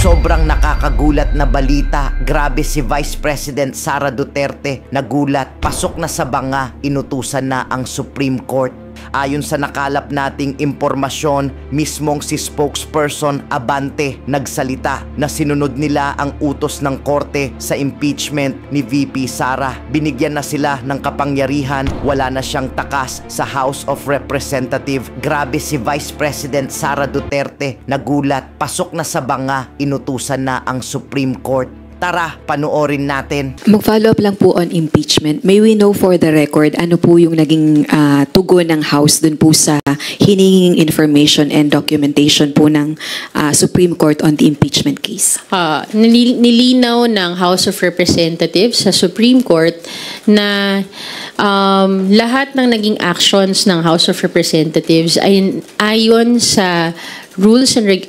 Sobrang nakakagulat na balita. Grabe, si Vice President Sara Duterte nagulat. Pasok na sa banga, inutusan na ang Supreme Court. Ayon sa nakalap nating impormasyon, mismong si spokesperson Abante nagsalita na sinunod nila ang utos ng korte sa impeachment ni VP Sara. Binigyan na sila ng kapangyarihan, wala na siyang takas sa House of Representatives. Grabe, si Vice President Sara Duterte nagulat. Pasok na sa banga, inutusan na ang Supreme Court. Tara, panoorin natin. Mag-follow up lang po on impeachment. May we know for the record, ano po yung naging tugon ng House dun po sa hinihinging information and documentation po ng Supreme Court on the impeachment case? Nilinaw ng House of Representatives sa Supreme Court na lahat ng naging actions ng House of Representatives ay ayon sa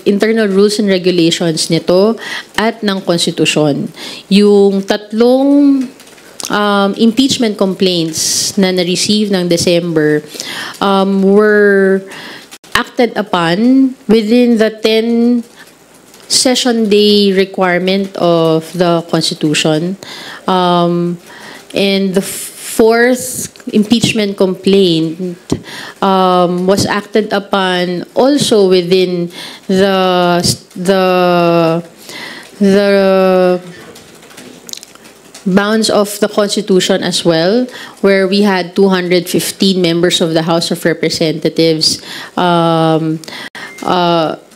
internal rules and regulations nito at ng konstitusyon. Yung tatlong impeachment complaints na na-receive ng December were acted upon within the 10 session day requirement of the Constitution. And the fourth impeachment complaint was acted upon also within the bounds of the Constitution as well, where we had 215 members of the House of Representatives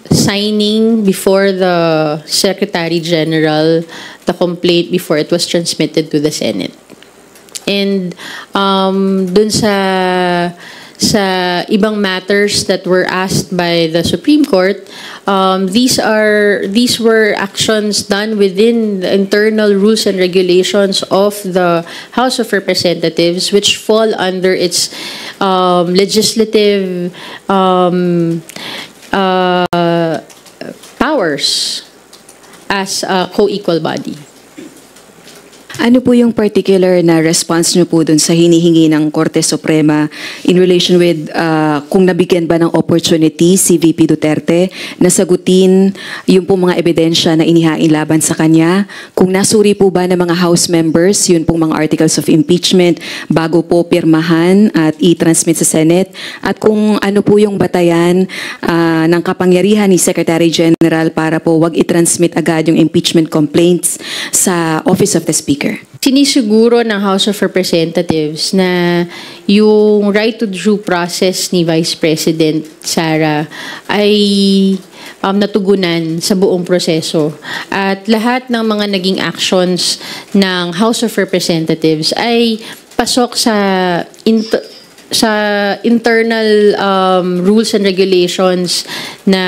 signing before the Secretary General the complaint before it was transmitted to the Senate. And dun sa ibang matters that were asked by the Supreme Court, these were actions done within the internal rules and regulations of the House of Representatives, which fall under its legislative powers as a co-equal body. Ano po yung particular na response nyo po dun sa hinihingi ng Korte Suprema in relation with kung nabigyan ba ng opportunity si VP Duterte na sagutin yung po mga ebidensya na inihain laban sa kanya? Kung nasuri po ba ng mga House members yun pong mga articles of impeachment bago po pirmahan at i-transmit sa Senate? At kung ano po yung batayan ng kapangyarihan ni Secretary General para po wag i-transmit agad yung impeachment complaints sa Office of the Speaker? Sinisiguro ng House of Representatives na yung right to due process ni Vice President Sara ay natugunan sa buong proseso. At lahat ng mga naging actions ng House of Representatives ay pasok sa internal rules and regulations na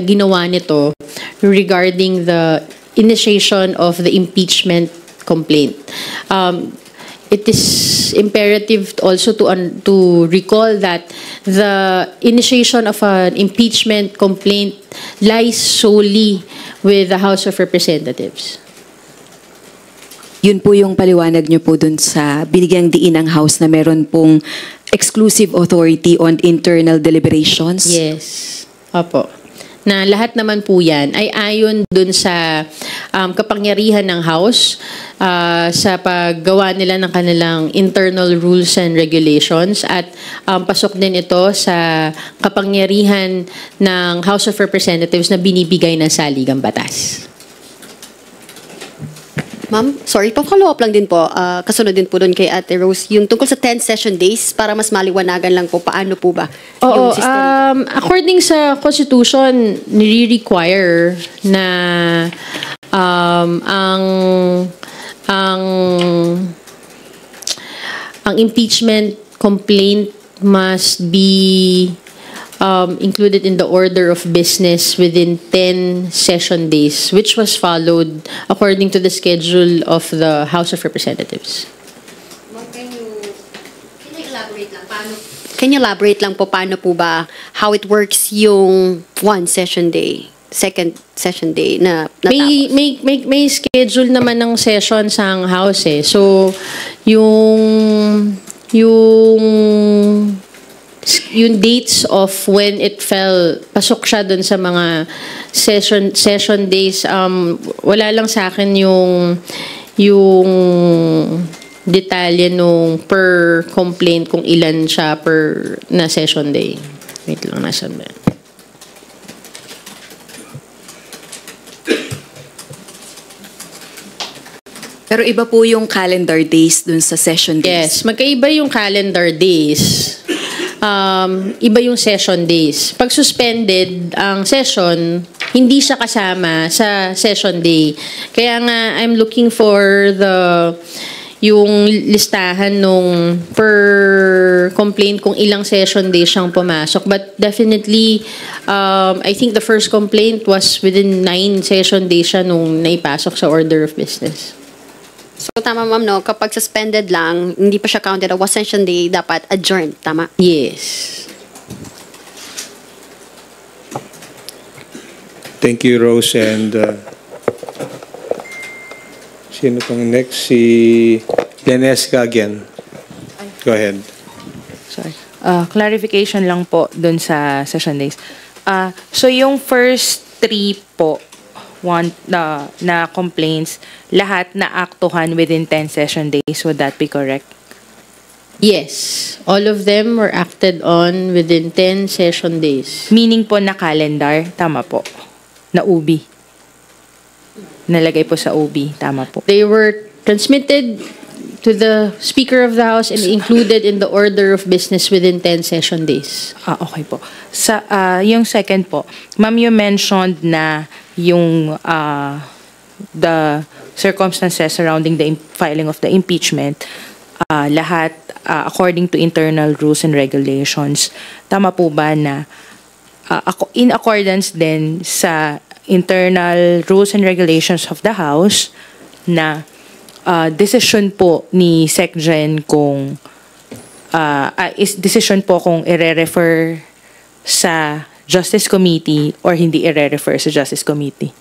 ginawa nito regarding the initiation of the impeachment complaint. It is imperative also to recall that the initiation of an impeachment complaint lies solely with the House of Representatives. Yun po yung paliwanag nyo po dun sa binigyang diin ng House na meron pong exclusive authority on internal deliberations? Yes. Opo. Na lahat naman po yan ay ayon dun sa kapangyarihan ng House sa paggawa nila ng kanilang internal rules and regulations at pasok din ito sa kapangyarihan ng House of Representatives na binibigay ng saligang batas. Ma'am, sorry, pa-follow up lang din po, kasunod din po doon kay Ate Rose, yung tungkol sa 10 session days, para mas maliwanagan lang po, paano po ba yung system? According sa Constitution, nire-require na ang impeachment complaint must be included in the order of business within 10 session days, which was followed according to the schedule of the House of Representatives. Can you elaborate lang po paano po ba, how it works yung one session day, second session day na natapos? May schedule naman ng session sa House eh. So, yung yung dates of when it fell, pasok siya dun sa mga session days. Wala lang sa akin yung detalye nung per complaint kung ilan siya per na session day. Wait lang, nasan ba? Pero iba po yung calendar days dun sa session days. Yes, magkaiba yung calendar days. Iba yung session days. Pag suspended ang session, hindi siya kasama sa session day. Kaya nga, I'm looking for yung listahan nung per complaint kung ilang session days siyang pumasok. But definitely, I think the first complaint was within 9 session days siya nung naipasok sa order of business. So tama ma'am, no? Kapag suspended lang, hindi pa siya counted as one session day, dapat adjourned. Tama? Yes. Thank you, Rose. And sino pang next? Si Lenesca again. Go ahead. Sorry. Clarification lang po dun sa session days. So yung first 3 po, na complaints, lahat na aktuhan within 10 session days. Would that be correct? Yes. All of them were acted on within 10 session days. Meaning po na calendar, tama po. Na UBI. Nalagay po sa UBI, tama po. They were transmitted to the Speaker of the House and included in the order of business within 10 session days. Okay po. Sa yung second po, ma'am, you mentioned na yung the circumstances surrounding the filing of the impeachment, lahat according to internal rules and regulations. Tama po ba na in accordance din sa internal rules and regulations of the House na decision po ni SecGen kung is decision po kung ire-refer sa Justice Committee or hindi ire-refer sa Justice Committee?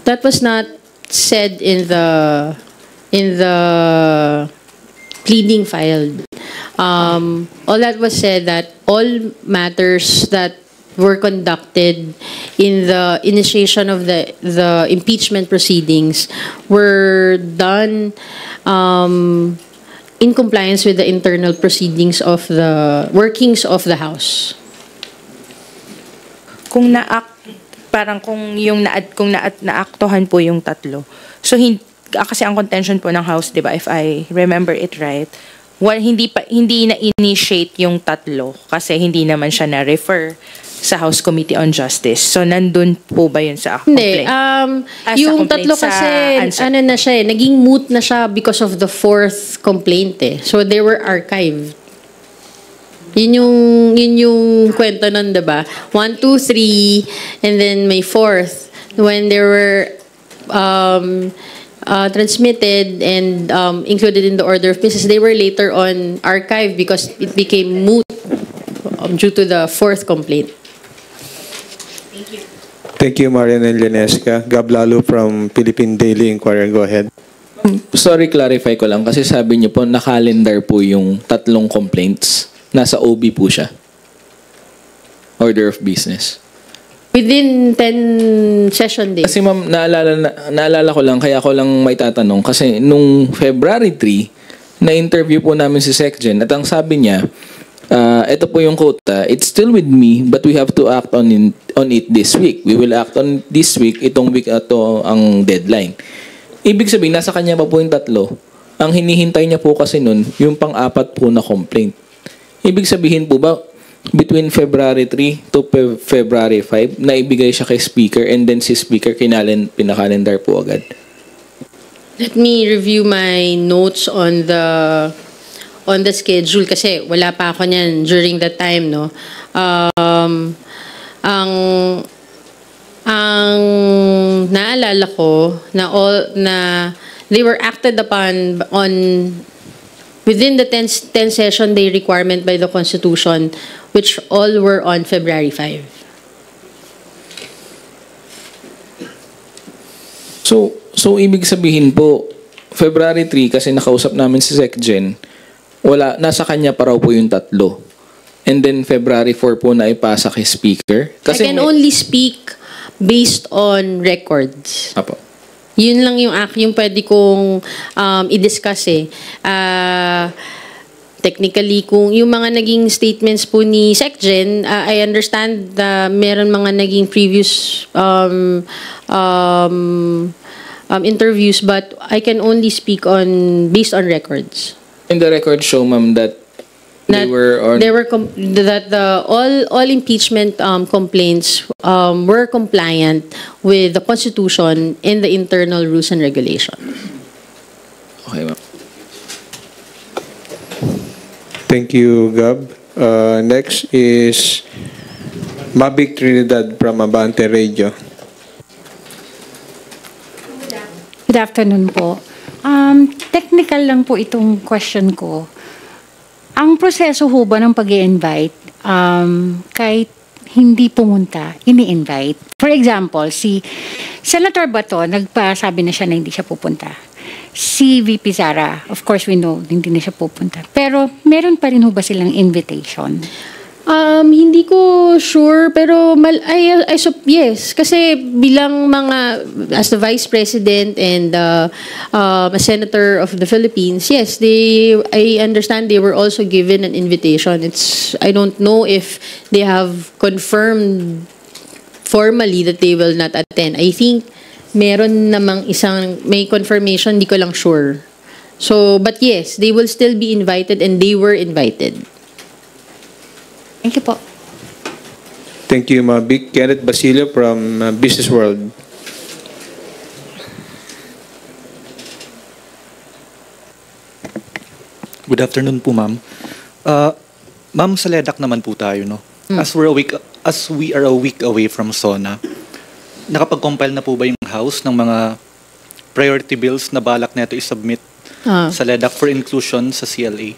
That was not said in the pleading filed. All that was said that all matters that were conducted in the initiation of the impeachment proceedings were done in compliance with the internal proceedings of the workings of the House. Kung parang kung naaktuhan po yung tatlo. So kasi ang contention po ng House, 'di ba, if I remember it right, hindi na-initiate yung tatlo kasi hindi naman siya na-refer sa House Committee on Justice. So nandun po ba yun sa complaint? Hindi. Yung tatlo kasi, na siya naging moot na siya because of the 4th complaint eh. So they were archived. Yun yung kwento nun, diba? 1, 2, 3, and then may 4th. When they were transmitted and included in the order of business, they were later on archived because it became moot due to the 4th complaint. Thank you, Marian and Lenesca. Gab Lalo from Philippine Daily Inquirer. Go ahead. Sorry, clarify ko lang. Kasi sabi niyo po, na-calendar po yung 3 complaints. Nasa OB po siya. Order of business. Within 10 session days. Kasi ma'am, naalala ko lang, kaya ko lang may tatanong. Kasi nung February 3, na-interview po namin si SecGen at ang sabi niya, ito po yung quote, it's still with me but we have to act on it this week. We will act on this week. Itong week ito ang deadline. Ibig sabihin, nasa kanya pa po yung 3. Ang hinihintay niya po kasi nun, yung pang-4 po na complaint. Ibig sabihin po ba, between February 3 to February 5, naibigay siya kay Speaker and then si Speaker pinakalendar po agad? Let me review my notes on the schedule kasi wala pa ako niyan during that time, no. Ang naalala ko na they were acted upon within the 10 session day requirement by the Constitution, which all were on February 5. So ibig sabihin po, February 3, kasi nakausap namin si SecGen, nasa kanya pa raw po yung 3. and then February 4 po na ipasa kay Speaker. I can only speak based on records. Apo. Yun lang yung pwede kong i-discuss eh. Technically, kung yung mga naging statements po ni SecGen, I understand na meron mga naging previous interviews, but I can only speak based on records. And the records show, ma'am, that all impeachment complaints were compliant with the Constitution and the internal rules and regulations. Okay, ma'am. Thank you, Gab. Next is Mabik Trinidad from Abante Radio. Good afternoon po. Technical lang po itong question ko. Ang proseso ho ba ng pag-i-invite, kahit hindi pumunta, ini-invite? For example, si Senator Bato, nagpasabi na siya na hindi siya pupunta. Si VP Sara, of course we know, hindi na siya pupunta. Pero meron pa rin ho ba silang invitation? Hindi ko sure, pero yes. Kasi bilang as the Vice President and a Senator of the Philippines, yes, I understand they were also given an invitation. I don't know if they have confirmed formally that they will not attend. I think meron namang may confirmation, di ko lang sure. So, but yes, they will still be invited and they were invited. Thank you po. Thank you, Mabik. Kenneth Basilio from Business World. Good afternoon po, ma'am. Ma'am, sa LEDAC naman po tayo, no? As we are a week away from SONA, nakapag-compile na po ba yung House ng mga priority bills na balak neto i-submit sa LEDAC for inclusion sa CLA?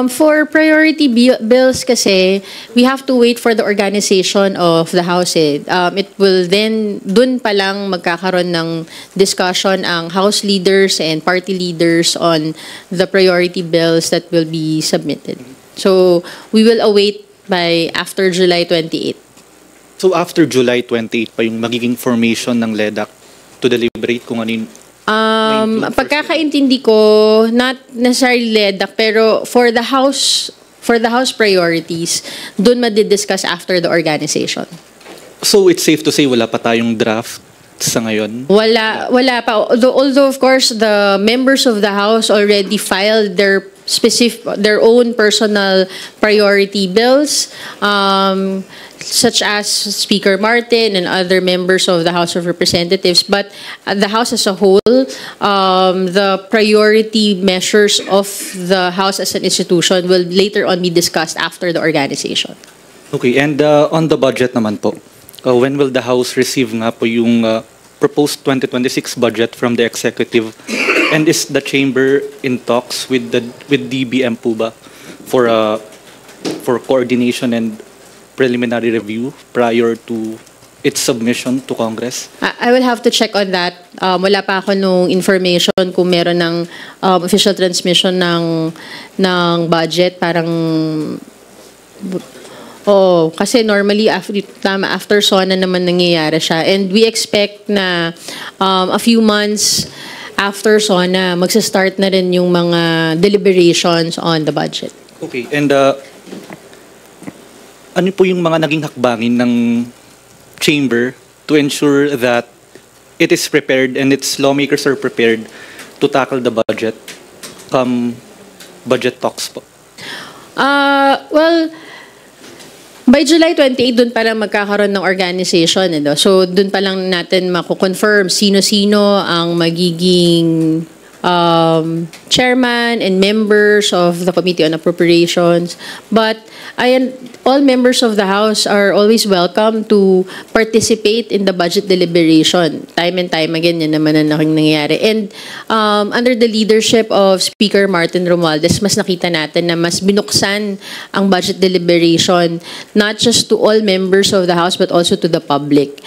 For priority bills kasi, we have to wait for the organization of the House. It will then, dun pa lang magkakaroon ng discussion ang House leaders and party leaders on the priority bills that will be submitted. So, we will await by after July 28. So, after July 28 pa yung magiging formation ng LEDAC to deliberate kung ano yung pagkakaintindi ko, not necessarily LEDAC, pero for the House priorities, dun madidiscuss after the organization. So it's safe to say wala pa tayong draft sa ngayon? Wala pa. Although of course the members of the House already filed their own personal priority bills, such as Speaker Martin and other members of the House of Representatives. But the House as a whole, the priority measures of the House as an institution will later on be discussed after the organization. Okay, and on the budget naman po, when will the House receive nga po yung proposed 2026 budget from the executive? And is the chamber in talks with DBM po ba for coordination and preliminary review prior to its submission to Congress? I will have to check on that. Wala pa ako nung information kung meron ng official transmission ng budget. Parang kasi normally after SONA naman nangyayari siya. And we expect na a few months after SONA, magsa-start na rin yung mga deliberations on the budget. Okay, and ano po yung mga naging hakbangin ng chamber to ensure that it is prepared and its lawmakers are prepared to tackle the budget come budget talks po? Well, by July 28, dun pa lang magkakaroon ng organization. So, dun pa lang natin mako-confirm sino-sino ang magiging chairman and members of the Committee on Appropriations. But all members of the House are always welcome to participate in the budget deliberation. Time and time again, yan naman ang nangyayari. And under the leadership of Speaker Martin Romualdez, mas nakita natin na mas binuksan ang budget deliberation, not just to all members of the House, but also to the public.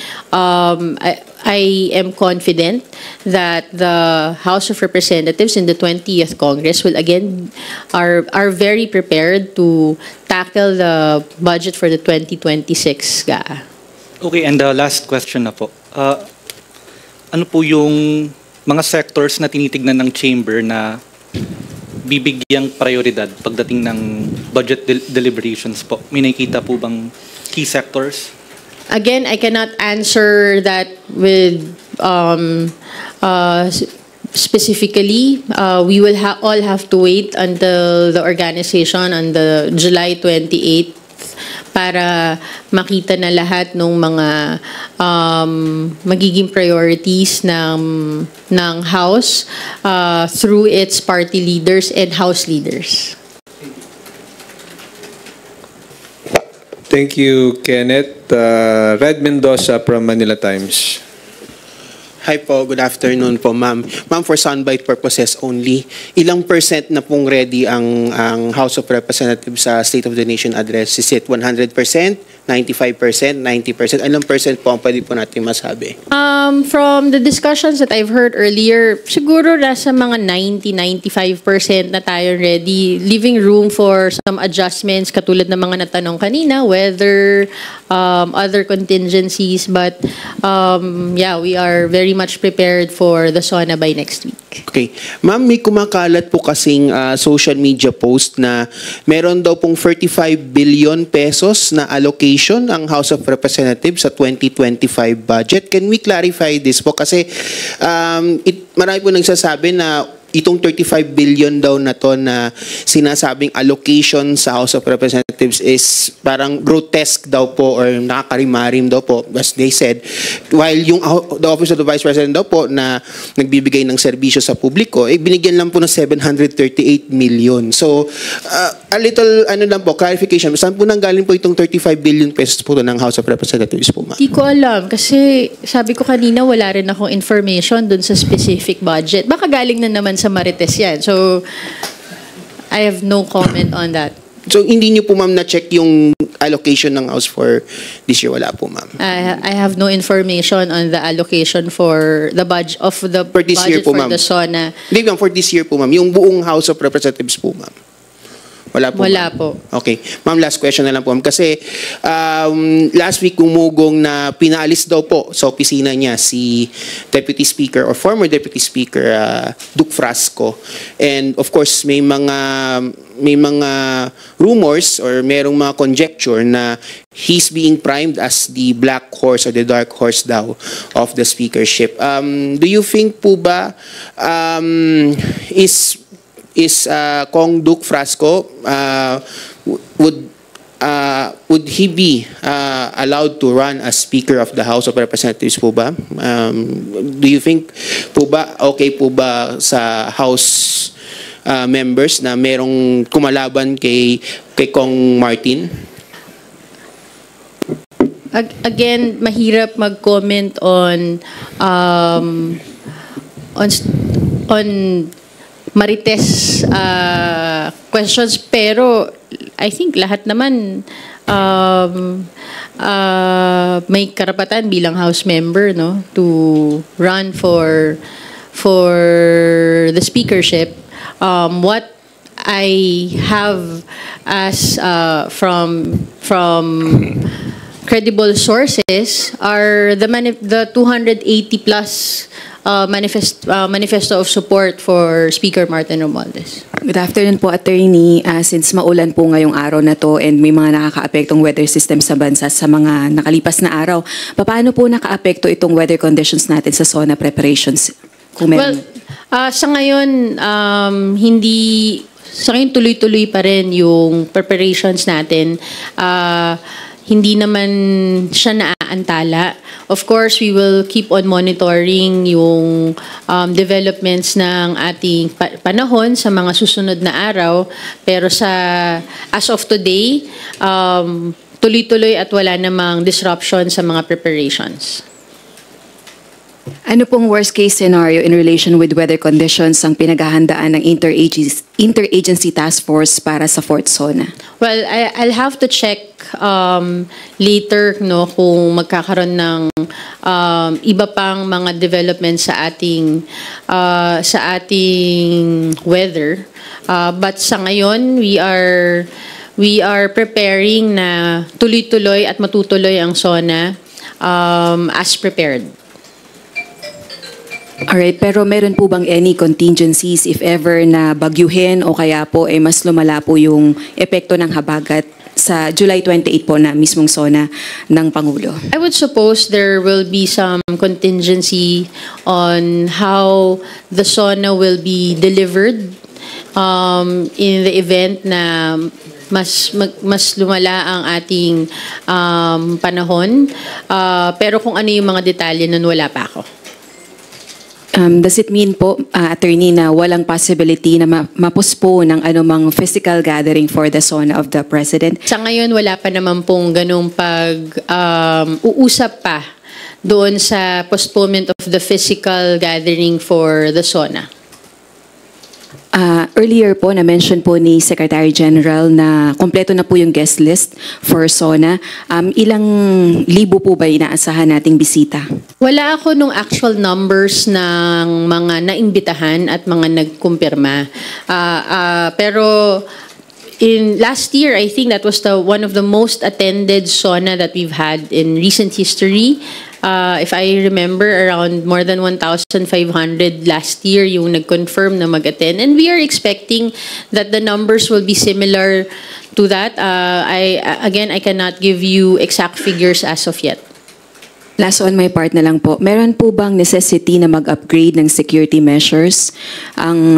I am confident that the House of Representatives in the 20th Congress will again are very prepared to tackle the budget for the 2026 GAA. Okay, and the last question na po. Ano po yung mga sectors na tinitignan ng chamber na bibigyang prioridad pagdating ng budget deliberations po? May nakikita po bang key sectors? Again, I cannot answer that with specifically. We will all have to wait until the organization on the July 28th para makita na lahat ng mga magiging priorities ng House through its party leaders and House leaders. Thank you, Kenneth. Red Mendoza from Manila Times. Hi po, good afternoon po, ma'am. Ma'am, for soundbite purposes only, ilang percent na pong ready ang House of Representatives sa State of the Nation address? Is it 100%, 95%, 90%? Ilang percent po ang pwede po natin masabi? From the discussions that I've heard earlier, siguro nasa mga 90-95% na tayo ready, leaving room for some adjustments katulad ng mga natanong kanina, whether other contingencies, but yeah, we are very much prepared for the SONA by next week. Okay. Ma'am, may kumakalat po kasing social media post na meron daw pong 45 billion pesos na allocation ang House of Representatives sa 2025 budget. Can we clarify this po? Kasi marami po nagsasabi na itong 35 billion daw na to na sinasabing allocation sa House of Representatives is parang grotesque daw po or nakakarimarim daw po, as they said, while yung the Office of the Vice President daw po na nagbibigay ng serbisyo sa publiko, binigyan lang po ng 738 million. So, a little, lang po, clarification, saan po nanggaling po itong 35 billion pesos po ng House of Representatives po, ma'am? Di ko alam, kasi sabi ko kanina wala rin akong information dun sa specific budget. Baka galing na naman sa Marites yan. So, I have no comment on that. So, hindi niyo po, ma'am, na-check yung allocation ng House for this year? Wala po, ma'am. I have no information on the allocation for the budget of the for this budget year po, for ma'am. the SONA. Hindi, ma'am, for this year po, ma'am. Yung buong House of Representatives po, ma'am. Wala po. Wala ma'am. po. Okay. Ma'am, last question na lang po, ma'am. Kasi last week kumugong na pinalis daw po sa opisina niya si Deputy Speaker or former Deputy Speaker Duke Frasco. And of course, may mga rumors or merong mga conjecture na he's being primed as the black horse or the dark horse daw of the speakership. Do you think po ba is Kong Duke Frasco would he be allowed to run as Speaker of the House of Representatives po ba? Do you think po ba okay po ba sa House members na merong kumalaban kay Kong Martin? Again, mahirap mag-comment on Marites questions, pero I think lahat naman may karapatan bilang House member, no, to run for the speakership. What I have as from credible sources are the 280 plus manifesto of support for Speaker Martin Romualdez. Good afternoon po, Attorney. Since maulan po ngayong araw na to and may mga nakaka-apektong weather system sa bansa sa mga nakalipas na araw, paano po naka-apekto itong weather conditions natin sa SONA preparations? Well, sa ngayon, tuloy-tuloy pa rin yung preparations natin. Hindi naman siya naaantala. Of course, we will keep on monitoring yung developments ng ating panahon sa mga susunod na araw. Pero as of today, tuloy-tuloy at wala namang disruption sa mga preparations. Ano pong worst case scenario in relation with weather conditions ang pinaghahandaan ng interagency task force para sa Fort Sona? Well, I'll have to check later no kung magkakaroon ng iba pang mga developments sa ating weather. But sa ngayon, we are preparing na tuloy-tuloy at matutuloy ang SONA as prepared. Alright, pero meron po bang any contingencies if ever na bagyuhin o kaya po mas lumala po yung epekto ng habagat sa July 28 po na mismong SONA ng Pangulo? I would suppose there will be some contingency on how the SONA will be delivered in the event na mas lumala ang ating panahon. Pero kung ano yung mga detalye nun, wala pa ako. Does it mean po, attorney, na walang possibility na mapostpone ng anumang physical gathering for the SONA of the President? Sa ngayon, wala pa naman pong ganung uusap pa doon sa postponement of the physical gathering for the SONA. Earlier po, na-mention po ni Secretary General na kompleto na po yung guest list for SONA. Ilang libo po ba inaasahan nating bisita? Wala ako nung actual numbers ng mga naimbitahan at mga nagkumpirma. Pero in last year, I think that was one of the most attended SONA that we've had in recent history. If I remember, around more than 1,500 last year yung nag-confirm na mag-attend. And we are expecting that the numbers will be similar to that. I cannot give you exact figures as of yet. Last on my part na lang po, meron po bang necessity na mag-upgrade ng security measures ang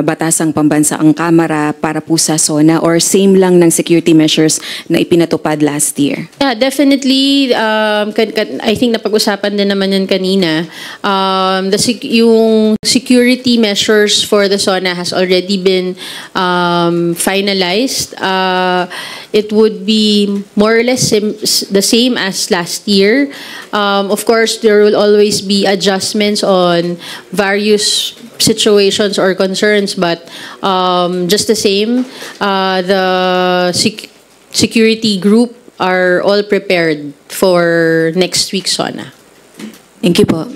batasang pambansaang Kamara para po sa SONA or same lang ng security measures na ipinatupad last year? Yeah, definitely. I think napag-usapan din naman yan kanina. Yung security measures for the SONA has already been finalized. It would be more or less the same as last year. Of course, there will always be adjustments on various situations or concerns, but just the same, the security group are all prepared for next week's SONA. Thank you po.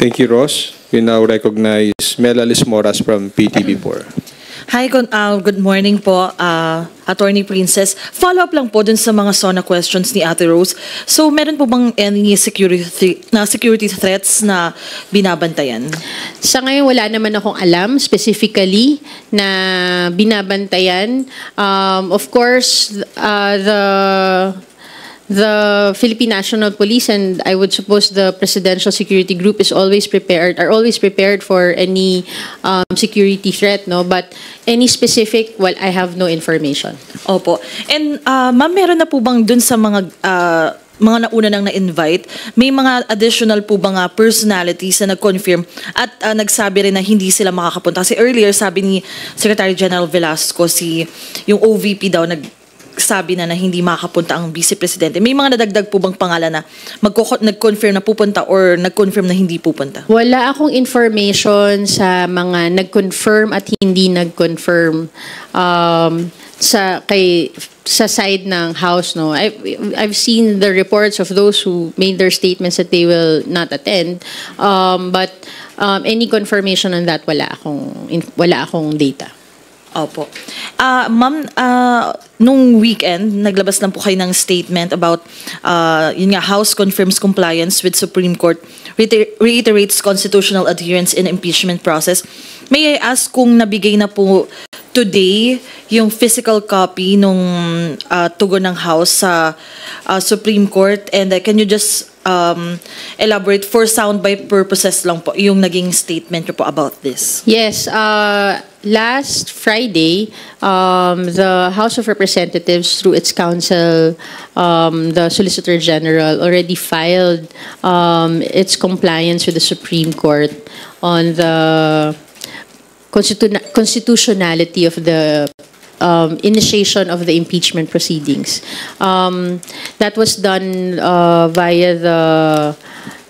Thank you, Ross. We now recognize Melalis Moras from PTV4. Hi, good morning po, Attorney Princess. Follow-up lang po dun sa mga SONA questions ni Ate Rose. So, meron po bang any security threats na binabantayan? Sa ngayon, wala naman akong alam specifically na binabantayan. Of course, the Philippine National Police and I would suppose the Presidential Security Group are always prepared for any security threat, no? But any specific, well, I have no information. Opo. And ma'am, meron na po bang dun sa mga nauna nang na-invite, may mga additional po bang personalities na nag-confirm at nagsabi rin na hindi sila makakapunta? Kasi earlier, sabi ni Secretary General Velasco, yung OVP daw, sabi na hindi makakapunta ang Vice Presidente. May mga nadagdag po bang pangalan na nag-confirm na pupunta or nag-confirm na hindi pupunta? Wala akong information sa mga nag-confirm at hindi nag-confirm sa side ng House. No, I've seen the reports of those who made their statements that they will not attend. But any confirmation on that, wala akong data. Opo. Ma'am, nung weekend, naglabas lang po kayo ng statement about, yun nga, House confirms compliance with Supreme Court, reiterates constitutional adherence in impeachment process. May I ask kung nabigay na po today yung physical copy nung tugon ng House sa Supreme Court? And can you just elaborate for soundbite purposes lang po yung naging statement po about this? Yes. Last Friday, the House of Representatives, through its counsel, the Solicitor General, already filed its compliance with the Supreme Court on the constitutionality of the initiation of the impeachment proceedings. That was done via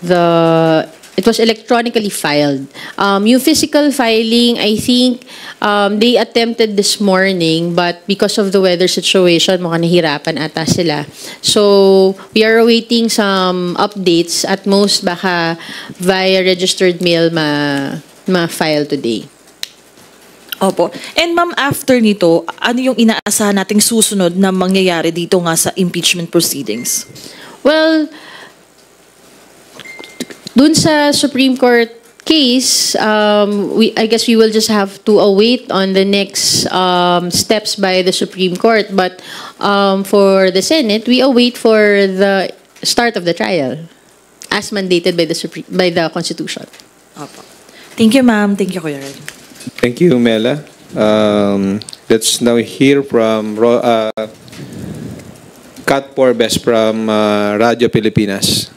it was electronically filed. Yung physical filing, I think they attempted this morning, but because of the weather situation, mukhang nahirapan ata sila. So, we are awaiting some updates. At most, baka via registered mail ma-file today. Opo. And ma'am, after nito, ano yung inaasahan nating susunod na mangyayari dito nga sa impeachment proceedings? Well, dun sa Supreme Court case, I guess we will just have to await on the next steps by the Supreme Court. But for the Senate, we await for the start of the trial as mandated by the Constitution. Opo. Thank you, ma'am. Thank you, Kuya Red. Thank you, Mela. Let's now hear from Kat Porbes from Radyo Pilipinas.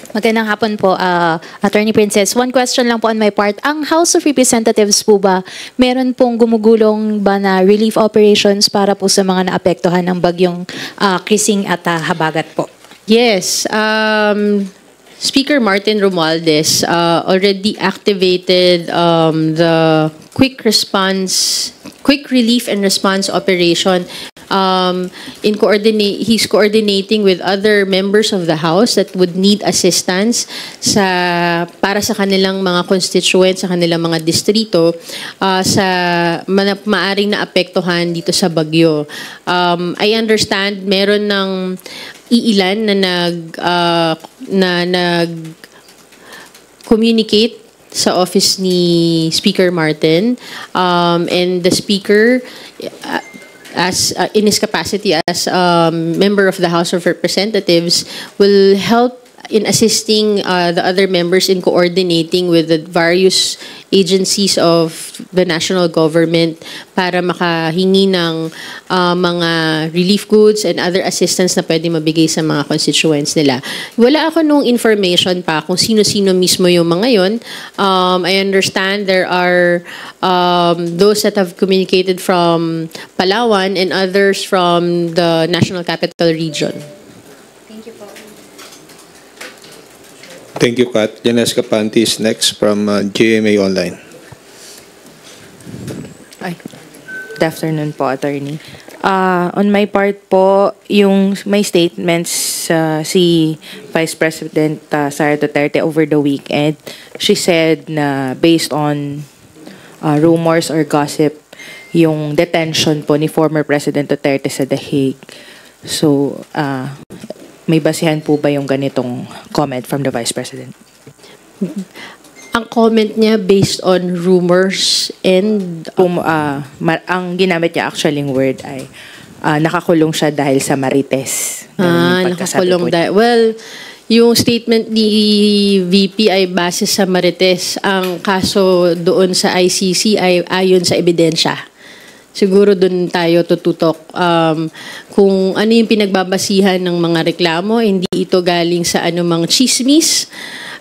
Magandang hapon po, Attorney Princess. One question lang po on my part. Ang House of Representatives po ba, meron pong gumugulong ba na relief operations para po sa mga naapektuhan ng bagyong Krising at Habagat po? Yes. Speaker Martin Romualdez already activated the quick relief and response operation. He's coordinating with other members of the House that would need assistance para sa kanilang mga constituents, sa kanilang mga distrito, sa maaring naapektuhan dito sa bagyo. I understand meron ng iilan na nag-communicate sa office ni Speaker Martin, and the Speaker, as in his capacity as member of the House of Representatives, will help in assisting the other members in coordinating with the various agencies of the national government para makahingi ng mga relief goods and other assistance na pwede mabigay sa mga constituents nila. Wala ako nung information pa kung sino-sino mismo yung mga yon. I understand there are those that have communicated from Palawan and others from the National Capital Region. Thank you, Kat. Janes Kapanti is next from GMA Online. Good afternoon po, Attorney. On my part po, yung may statements si Vice President Sara Duterte over the weekend, she said na based on rumors or gossip, yung detention po ni former President Duterte sa The Hague. So, may basihan po ba yung ganitong comment from the Vice President? Ang comment niya based on rumors and... ang ginamit niya actually yung word ay nakakulong siya dahil sa Marites. Nakakulong dahil... Well, yung statement ni VP ay base sa Marites. Ang kaso doon sa ICC ay ayon sa ebidensya. Siguro doon tayo tututok kung ano yung pinagbabasihan ng mga reklamo. Hindi ito galing sa anumang chismis.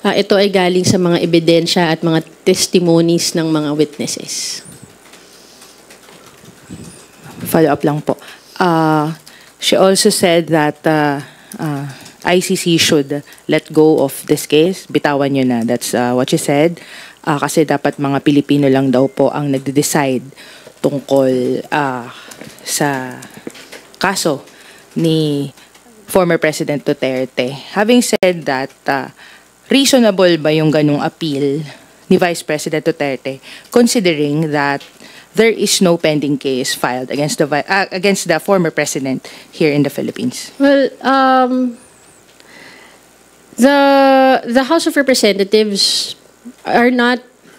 Ito ay galing sa mga ebidensya at mga testimonies ng mga witnesses. Follow up lang po. She also said that ICC should let go of this case. Bitawan nyo na. That's what she said. Kasi dapat mga Pilipino lang daw po ang nagde-decide tungkol sa kaso ni former President Duterte. Having said that, reasonable ba yung ganung appeal ni Vice President Duterte considering that there is no pending case filed against the former president here in the Philippines? Well, the House of Representatives are not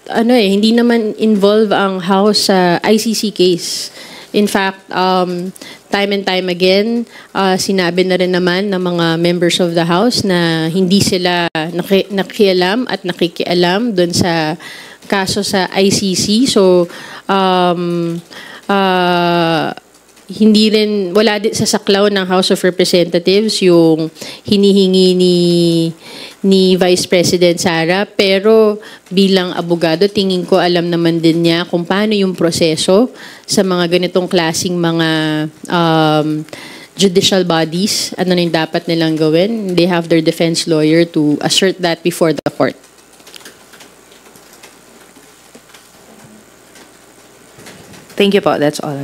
hindi naman involve ang House sa ICC case. In fact, time and time again, sinabi na rin naman ng mga members of the House na hindi sila nakialam at nakikialam doon sa kaso sa ICC. So, hindi rin, wala din sa saklaw ng House of Representatives yung hinihingi ni Vice President Sara, pero bilang abogado, tingin ko alam naman din niya kung paano yung proseso sa mga ganitong klaseng mga judicial bodies, ano na yung dapat nilang gawin. They have their defense lawyer to assert that before the court. Thank you po. That's all.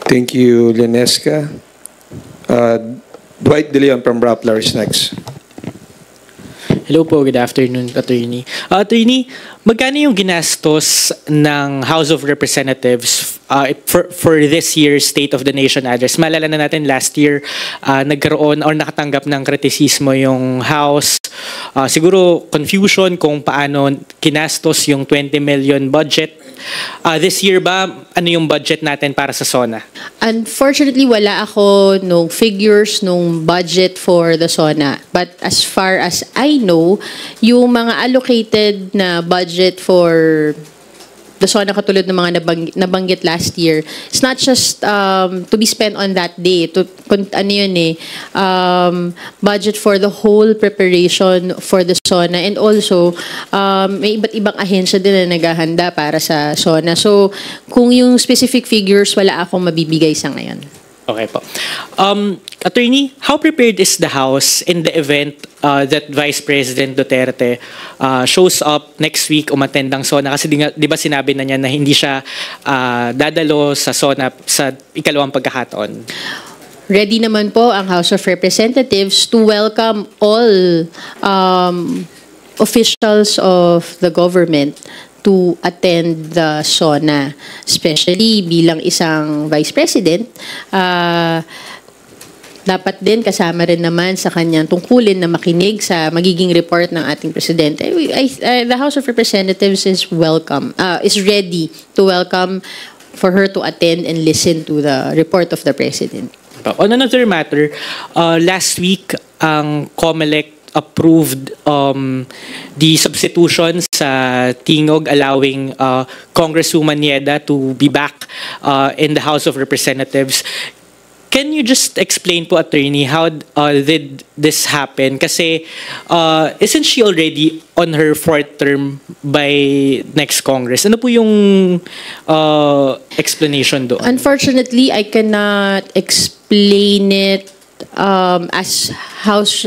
Thank you, Lenesca. Dwight De Leon from Rappler is next. Hello po, good afternoon, Attorney. Attorney, magkano yung ginastos ng House of Representatives for this year's State of the Nation address? Maalala na natin last year, nagkaroon or nakatanggap ng kritisismo yung House. Siguro confusion kung paano kinastos yung 20 million budget. This year ba, ano yung budget natin para sa SONA? Unfortunately, wala ako nung figures nung budget for the SONA. But as far as I know, yung mga allocated na budget for the SONA katulad ng mga nabanggit last year, it's not just to be spent on that day. Budget for the whole preparation for the SONA, and also may iba't ibang ahensya din na naghahanda para sa SONA. So kung yung specific figures, wala akong mabibigay sa ngayon. Okay po. Attorney, how prepared is the House in the event that Vice President Duterte shows up next week umattend ng SONA? Kasi di ba sinabi na niya na hindi siya dadalo sa SONA sa ikalawang pagkakataon? Ready naman po ang House of Representatives to welcome all officials of the government to attend the SONA, especially bilang isang Vice President. Dapat din kasama rin naman sa kanyang tungkulin na makinig sa magiging report ng ating Presidente. The House of Representatives is ready to welcome for her to attend and listen to the report of the President. On another matter, last week, ang COMELEC approved the substitution sa Tingog, allowing Congresswoman Yeda to be back in the House of Representatives. Can you just explain po, Attorney, how did this happen? Kasi isn't she already on her fourth term by next Congress? Ano po yung explanation doon? Unfortunately, I cannot explain it as House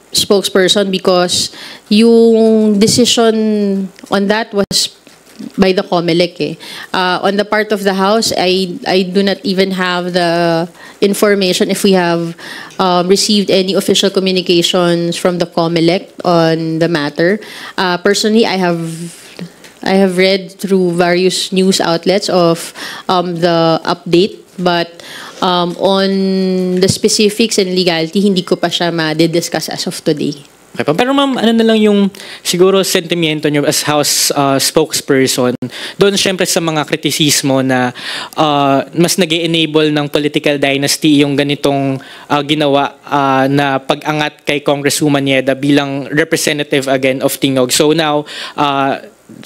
spokesperson because yung decision on that was by the COMELEC. On the part of the House, I do not even have the information if we have received any official communications from the COMELEC on the matter. Personally, I have read through various news outlets of the update, but on the specifics and legality, hindi ko pa siya ma-discuss as of today. Okay, pero ma'am, ano na lang yung siguro sentimiento nyo as House spokesperson doon syempre sa mga kritisismo na mas nag-enable ng political dynasty yung ganitong ginawa na pag-angat kay Congresswoman Yeda bilang representative again of Tingog. So now,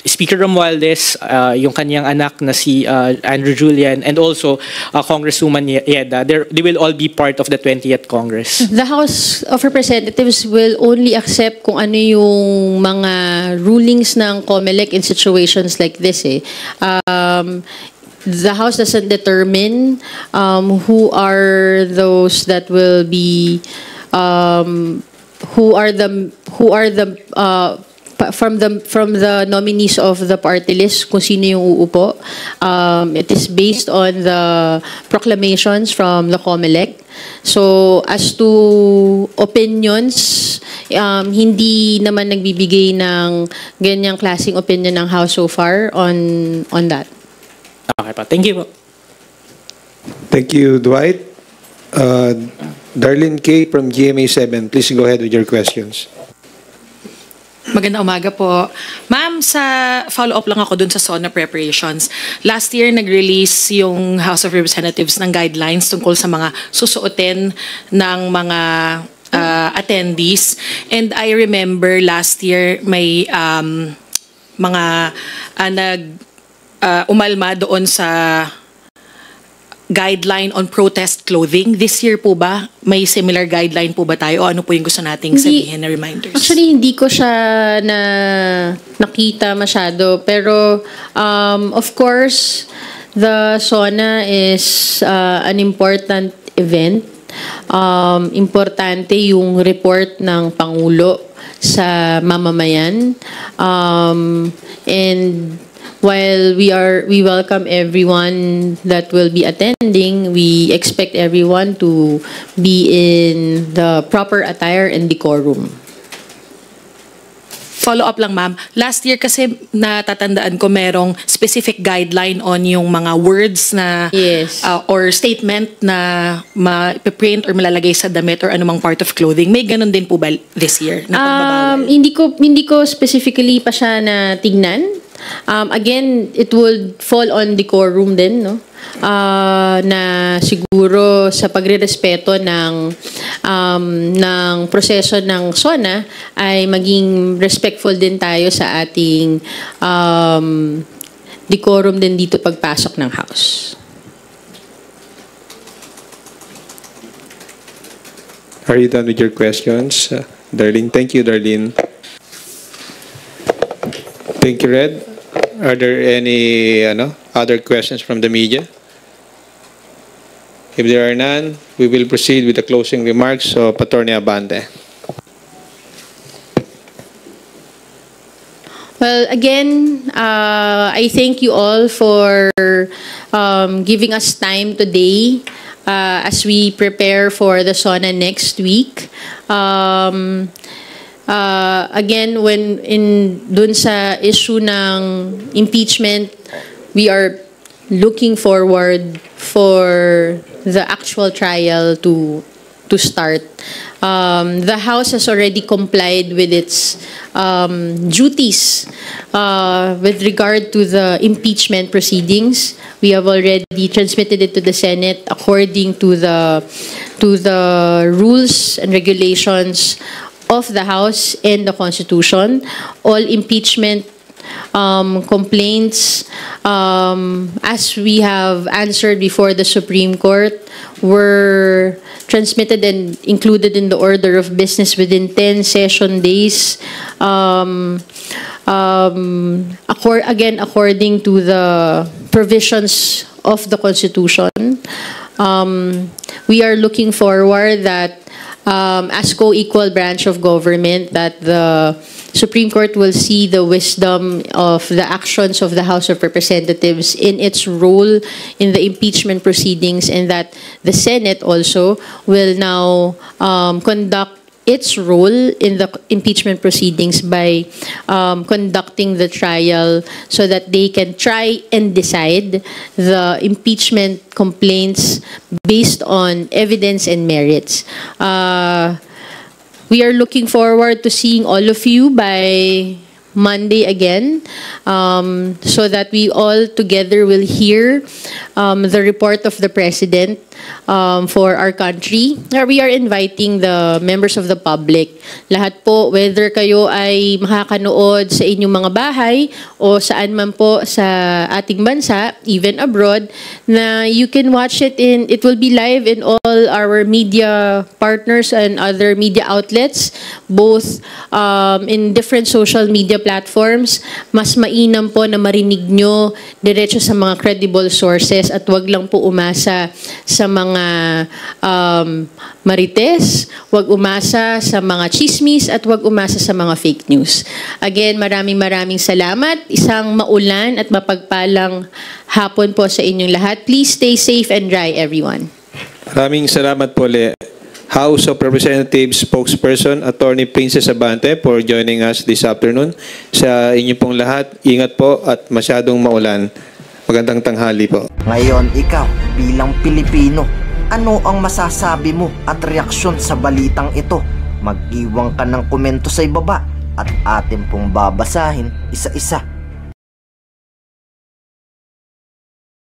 Speaker Romualdez, yung kanyang anak na si Andrew Julian, and also Congresswoman Yeda, they will all be part of the 20th Congress. The House of Representatives will only accept kung ano yung mga rulings ng COMELEC in situations like this. The House doesn't determine who are those that will be who are the from the nominees of the party list kung sino yung uupo. It is based on the proclamations from the COMELEC. So as to opinions, hindi naman nagbibigay ng ganyang klaseng opinion ng House so far on that. Okay pa. Thank you po. Thank you, Dwight. Darlene K. from GMA7, please go ahead with your questions. Magandang umaga po. Ma'am, sa follow-up lang ako dun sa SONA preparations. Last year, nag-release yung House of Representatives ng guidelines tungkol sa mga susuotin ng mga attendees. And I remember last year, may mga umalma doon sa guideline on protest clothing. This year po ba, may similar guideline po ba tayo? O ano po yung gusto nating sabihin na reminders? Actually, hindi ko siya nakita masyado. Pero, of course, the SONA is an important event. Importante yung report ng Pangulo sa mamamayan. And while we welcome everyone that will be attending, we expect everyone to be in the proper attire and decorum. Follow-up lang, ma'am. Last year kasi natatandaan ko merong specific guideline on yung mga words na or statement na ma-print or malalagay sa damit or anumang part of clothing. May ganun din po ba this year? Na Hindi ko specifically pa siya na tignan. Again, it would fall on decorum din, no? Na siguro sa pagrerespeto ng proseso ng SONA ay maging respectful din tayo sa ating decorum din dito pagpasok ng House. Are you done with your questions, Darlene? Thank you, Darlene. Thank you, Red. Are there any other questions from the media? If there are none, we will proceed with the closing remarks of Attorney Abante. Well, again, I thank you all for giving us time today as we prepare for the SONA next week. Again, dun sa issue ng impeachment, we are looking forward for the actual trial to start. The House has already complied with its duties with regard to the impeachment proceedings. We have already transmitted it to the Senate according to the rules and regulations of the House and the Constitution. All impeachment complaints, as we have answered before the Supreme Court, were transmitted and included in the order of business within 10 session days. Again, according to the provisions of the Constitution, we are looking forward that as co-equal branch of government, that the Supreme Court will see the wisdom of the actions of the House of Representatives in its role in the impeachment proceedings, and that the Senate also will now conduct its role in the impeachment proceedings by conducting the trial so that they can try and decide the impeachment complaints based on evidence and merits. We are looking forward to seeing all of you by Monday again, so that we all together will hear the report of the President for our country. We are inviting the members of the public, lahat po, whether kayo ay makakanood sa inyong mga bahay o saan man po sa ating bansa, even abroad, na you can watch it it will be live in all our media partners and other media outlets, both in different social media platforms. Mas mainam po na marinig nyo diretso sa mga credible sources at wag lang po umasa sa mga marites, wag umasa sa mga chismis, at wag umasa sa mga fake news. Again, maraming salamat. Isang maulan at mapagpalang hapon po sa inyong lahat. Please stay safe and dry, everyone. Maraming salamat po, House of Representatives spokesperson Attorney Princess Abante, for joining us this afternoon. Sa inyo pong lahat, ingat po at masyadong maulan. Magandang tanghali po. Ngayon, ikaw bilang Pilipino, ano ang masasabi mo at reaksyon sa balitang ito? Mag-iwan ka ng komento sa ibaba at atin pong babasahin isa-isa.